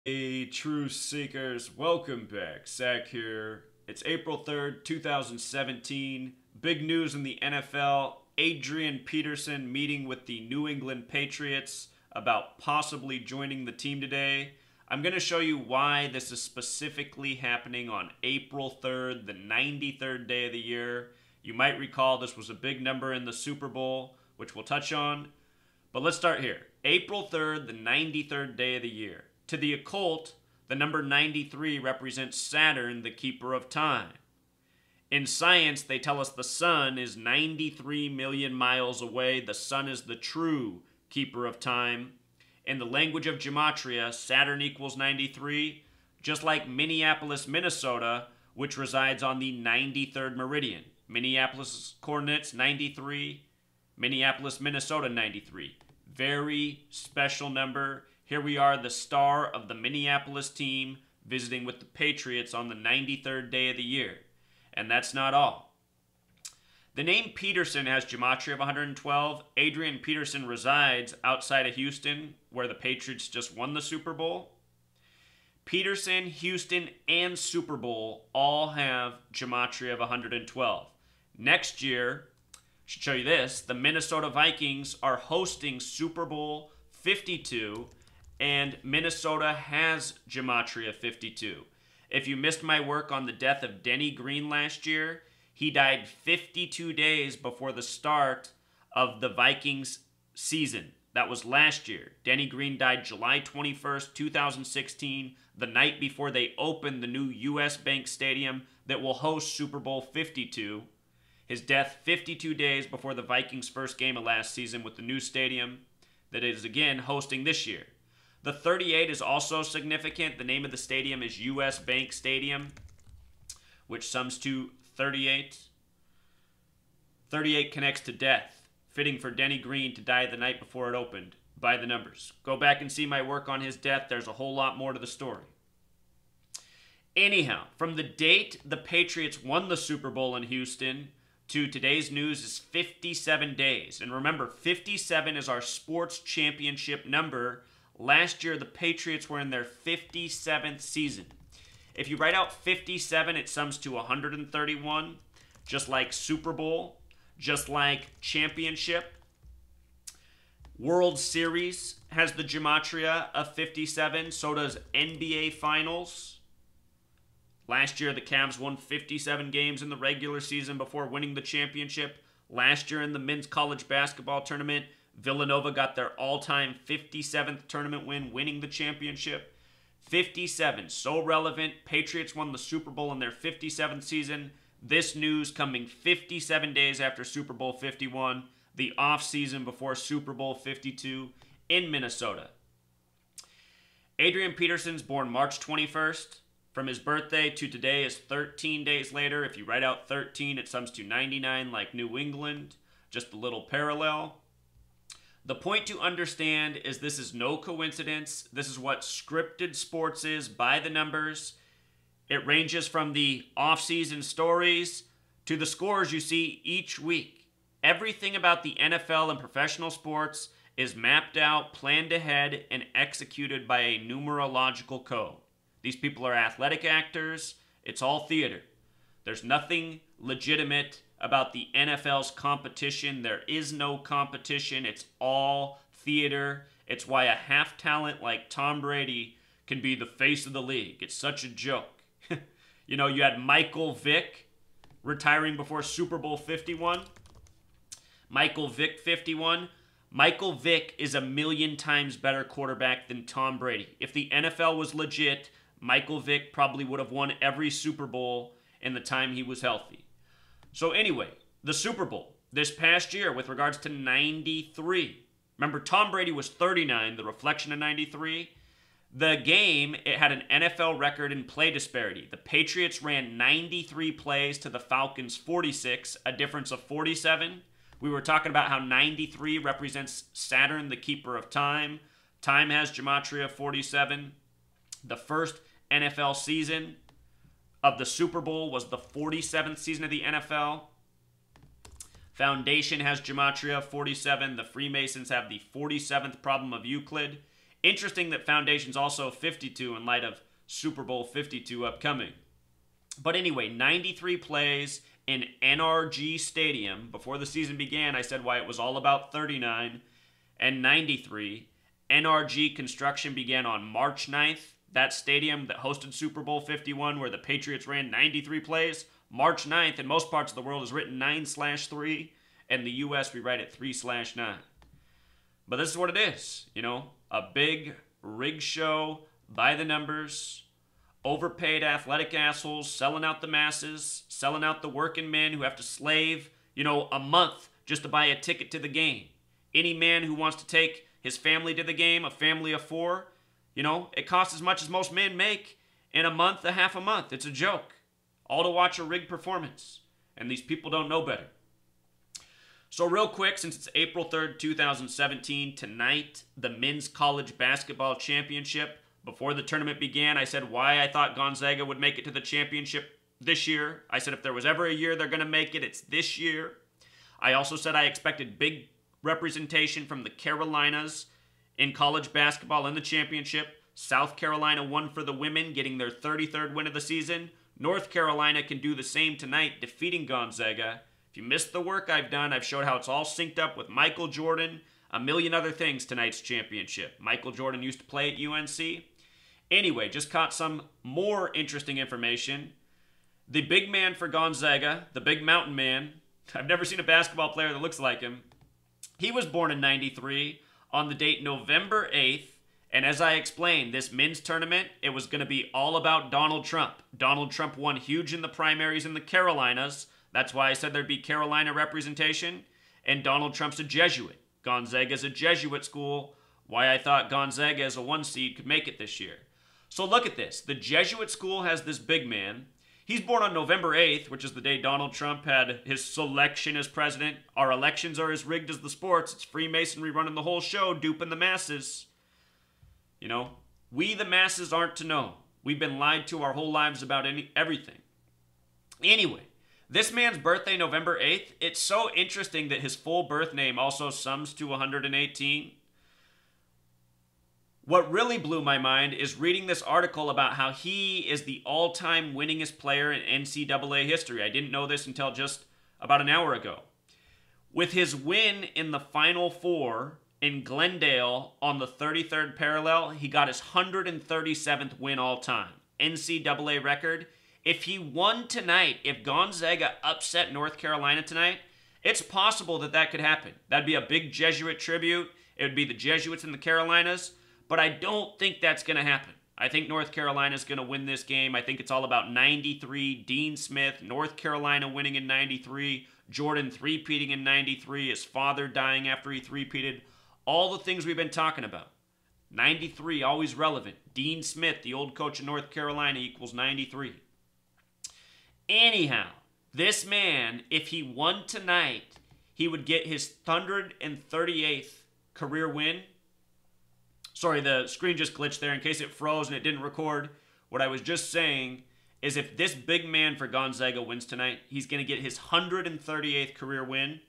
Hey, Truth Seekers, welcome back. Zach here. It's April 3rd, 2017. Big news in the NFL. Adrian Peterson meeting with the New England Patriots about possibly joining the team today. I'm going to show you why this is specifically happening on April 3rd, the 93rd day of the year. You might recall this was a big number in the Super Bowl, which we'll touch on. But let's start here. April 3rd, the 93rd day of the year. To the occult, the number 93 represents Saturn, the keeper of time. In science, they tell us the sun is 93 million miles away. The sun is the true keeper of time. In the language of gematria, Saturn equals 93, just like Minneapolis, Minnesota, which resides on the 93rd meridian. Minneapolis coordinates 93, Minneapolis, Minnesota 93. Very special number. Here we are, the star of the Minneapolis team, visiting with the Patriots on the 93rd day of the year. And that's not all. The name Peterson has gematria of 112. Adrian Peterson resides outside of Houston, where the Patriots just won the Super Bowl. Peterson, Houston, and Super Bowl all have gematria of 112. Next year, I should show you this, the Minnesota Vikings are hosting Super Bowl 52, and Minnesota has gematria 52. If you missed my work on the death of Denny Green last year, he died 52 days before the start of the Vikings season. That was last year. Denny Green died July 21st, 2016, the night before they opened the new U.S. Bank Stadium that will host Super Bowl 52. His death 52 days before the Vikings' first game of last season with the new stadium that is again hosting this year. The 38 is also significant. The name of the stadium is U.S. Bank Stadium, which sums to 38. 38 connects to death, fitting for Denny Green to die the night before it opened, by the numbers. Go back and see my work on his death. There's a whole lot more to the story. Anyhow, from the date the Patriots won the Super Bowl in Houston to today's news is 57 days. And remember, 57 is our sports championship number. Last year, the Patriots were in their 57th season. If you write out 57, it sums to 131, just like Super Bowl, just like championship. World Series has the gematria of 57, so does NBA Finals. Last year, the Cavs won 57 games in the regular season before winning the championship. Last year in the men's college basketball tournament, Villanova got their all-time 57th tournament win, winning the championship. 57, so relevant. Patriots won the Super Bowl in their 57th season. This news coming 57 days after Super Bowl 51, the off-season before Super Bowl 52 in Minnesota. Adrian Peterson's born March 21st. From his birthday to today is 13 days later. If you write out 13, it sums to 99 like New England. Just a little parallel. The point to understand is this is no coincidence. This is what scripted sports is by the numbers. It ranges from the off-season stories to the scores you see each week. Everything about the NFL and professional sports is mapped out, planned ahead, and executed by a numerological code. These people are athletic actors. It's all theater. There's nothing legitimate about the NFL's competition. There is no competition. It's all theater. It's why a half talent like Tom Brady can be the face of the league. It's such a joke. You know, you had Michael Vick retiring before Super Bowl 51. Michael Vick 51. Michael Vick is a million times better quarterback than Tom Brady. If the NFL was legit, Michael Vick probably would have won every Super Bowl in the time he was healthy. So anyway, the Super Bowl this past year with regards to 93. Remember, Tom Brady was 39, the reflection of 93. The game, it had an NFL record in play disparity. The Patriots ran 93 plays to the Falcons' 46, a difference of 47. We were talking about how 93 represents Saturn, the keeper of time. Time has gematria 47. The first NFL season of the Super Bowl was the 47th season of the NFL. Foundation has gematria 47. The Freemasons have the 47th problem of Euclid. Interesting that Foundation's also 52 in light of Super Bowl 52 upcoming. But anyway, 93 plays in NRG Stadium. Before the season began, I said why it was all about 39 and 93. NRG construction began on March 9th. That stadium that hosted Super Bowl 51 where the Patriots ran 93 plays, March 9th in most parts of the world is written 9/3. In the U.S., we write it 3/9. But this is what it is, a big rig show by the numbers, overpaid athletic assholes selling out the masses, selling out the working men who have to slave, a month just to buy a ticket to the game. Any man who wants to take his family to the game, a family of 4, it costs as much as most men make in a half a month. It's a joke. All to watch a rigged performance. And these people don't know better. So real quick, since it's April 3rd, 2017, tonight, the Men's College Basketball Championship. Before the tournament began, I said why I thought Gonzaga would make it to the championship this year. I said if there was ever a year they're going to make it, it's this year. I also said I expected big representation from the Carolinas in college basketball in the championship. South Carolina won for the women, getting their 33rd win of the season. North Carolina can do the same tonight, defeating Gonzaga. If you missed the work I've done, I've showed how it's all synced up with Michael Jordan, a million other things tonight's championship. Michael Jordan used to play at UNC. Anyway, just caught some more interesting information. The big man for Gonzaga, the big mountain man, I've never seen a basketball player that looks like him. He was born in 93 on the date November 8th. And as I explained, this men's tournament, it was going to be all about Donald Trump. Donald Trump won huge in the primaries in the Carolinas. That's why I said there'd be Carolina representation. And Donald Trump's a Jesuit. Gonzaga's a Jesuit school. Why I thought Gonzaga as a 1 seed could make it this year. So look at this. The Jesuit school has this big man. He's born on November 8th, which is the day Donald Trump had his selection as president. Our elections are as rigged as the sports. It's Freemasonry running the whole show, duping the masses. We the masses aren't to know. We've been lied to our whole lives about everything. Anyway, this man's birthday, November 8th, it's so interesting that his full birth name also sums to 118. What really blew my mind is reading this article about how he is the all-time winningest player in NCAA history. I didn't know this until just about an hour ago. With his win in the Final Four in Glendale on the 33rd parallel, he got his 137th win all time. NCAA record. If he won tonight, if Gonzaga upset North Carolina tonight, it's possible that could happen. That'd be a big Jesuit tribute. It would be the Jesuits in the Carolinas. But I don't think that's going to happen. I think North Carolina's going to win this game. I think it's all about 93, Dean Smith, North Carolina winning in 93, Jordan three-peating in 93, his father dying after he three-peated. All the things we've been talking about. 93, always relevant. Dean Smith, the old coach of North Carolina, equals 93. Anyhow, this man, if he won tonight, he would get his 138th career win. Sorry, the screen just glitched there in case it froze and it didn't record. What I was just saying is if this big man for Gonzaga wins tonight, he's going to get his 138th career win.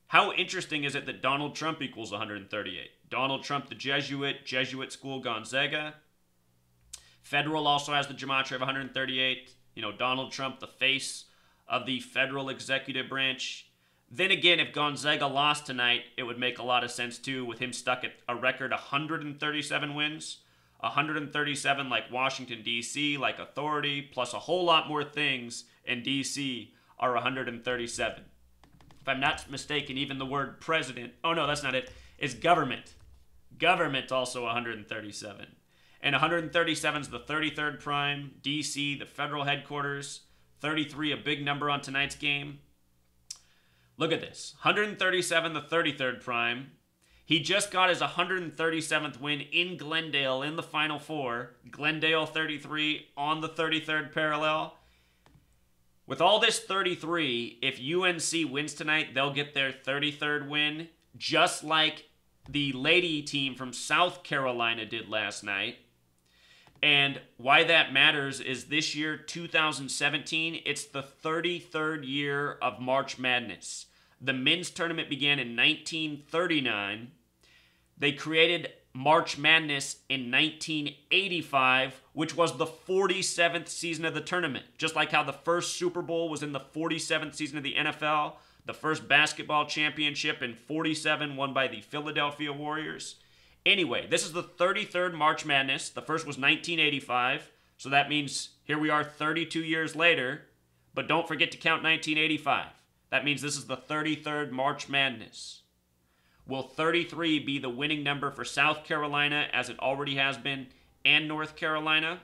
How interesting is it that Donald Trump equals 138? Donald Trump, the Jesuit school, Gonzaga. Federal also has the gematria of 138. Donald Trump, the face of the federal executive branch. Then again, if Gonzaga lost tonight, it would make a lot of sense too, with him stuck at a record 137 wins. 137 like Washington, D.C., like Authority, plus a whole lot more things in D.C. are 137. If I'm not mistaken, even the word president, oh no, that's not it, it's government. Government also 137. And 137 is the 33rd prime, D.C., the federal headquarters, 33, a big number on tonight's game. Look at this, 137, the 33rd prime. He just got his 137th win in Glendale in the Final Four. Glendale 33 on the 33rd parallel. With all this 33, if UNC wins tonight, they'll get their 33rd win, just like the lady team from South Carolina did last night. And why that matters is this year, 2017, it's the 33rd year of March Madness. The men's tournament began in 1939. They created March Madness in 1985, which was the 47th season of the tournament. Just like how the first Super Bowl was in the 47th season of the NFL, the first basketball championship in 47 won by the Philadelphia Warriors. Anyway, this is the 33rd March Madness. The first was 1985, so that means here we are 32 years later, but don't forget to count 1985. That means this is the 33rd March Madness. Will 33 be the winning number for South Carolina, as it already has been, and North Carolina?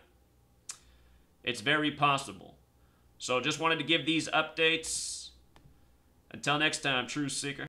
It's very possible. So just wanted to give these updates. Until next time, Truth Seeker.